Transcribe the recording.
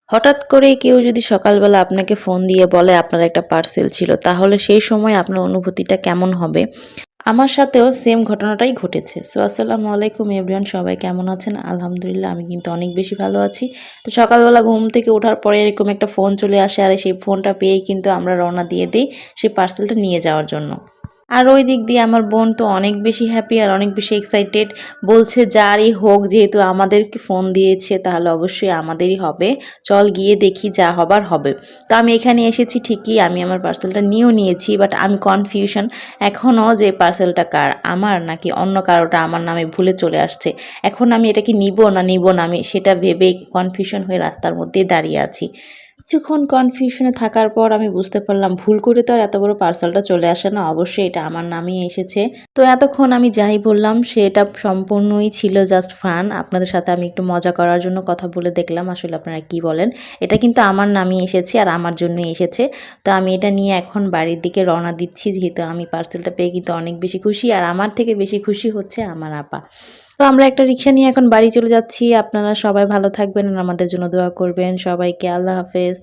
হঠাৎ করে কেউ যদি সকালবেলা আপনাকে ফোন দিয়ে বলে আপনার একটা পার্সেল ছিল, তাহলে সেই সময় আপনার অনুভূতিটা কেমন হবে? আমার সাথেও সেম ঘটনাটাই ঘটেছে। সো আসসালামু আলাইকুম এভরিওয়ান, সবাই কেমন আছেন? আলহামদুলিল্লাহ আমি কিন্তু অনেক বেশি ভালো আছি। তো সকালবেলা ঘুম থেকে ওঠার পরে এরকম একটা ফোন চলে আসে, আর সেই ফোনটা পেয়েই কিন্তু আমরা রওনা দিয়ে দেই সেই পার্সেলটা নিয়ে যাওয়ার জন্য। আর ওই দিক দিয়ে আমার বোন তো অনেক বেশি হ্যাপি আর অনেক বেশি এক্সাইটেড। বলছে যারই হোক, যেহেতু আমাদেরকে ফোন দিয়েছে তাহলে অবশ্যই আমাদেরই হবে। চল গিয়ে দেখি, যা হবার হবে। তো আমি এখানে এসেছি ঠিকই, আমি আমার পার্সেলটা নিয়েও নিয়েছি, বাট আমি কনফিউশন এখনও যে পার্সেলটা কার, আমার নাকি অন্য কারোটা আমার নামে ভুলে চলে আসছে। এখন আমি এটা কি নিব না নিব না, আমি সেটা ভেবে কনফিউশন হয়ে রাস্তার মধ্যেই দাঁড়িয়ে আছি। কিছুক্ষণ কনফিউশনে থাকার পর আমি বুঝতে পারলাম ভুল করে তো আর এত বড় পার্সেলটা চলে আসে না, অবশ্যই এটা আমার নামেই এসেছে। তো এতক্ষণ আমি যাই বললাম সেটা সম্পূর্ণই ছিল জাস্ট ফান। আপনাদের সাথে আমি একটু মজা করার জন্য কথা বলে দেখলাম, আসলে আপনারা কি বলেন। এটা কিন্তু আমার নামেই এসেছে আর আমার জন্যই এসেছে। তো আমি এটা নিয়ে এখন বাড়ির দিকে রওনা দিচ্ছি, যেহেতু আমি পার্সেলটা পেয়ে কিন্তু অনেক বেশি খুশি, আর আমার থেকে বেশি খুশি হচ্ছে আমার আপা। তো আমরা একটা রিক্সা নিয়ে এখন বাড়ি চলে যাচ্ছি। আপনারা সবাই ভালো থাকবেন আর আমাদের জন্য দোয়া করবেন। সবাইকে আল্লাহ হাফেজ।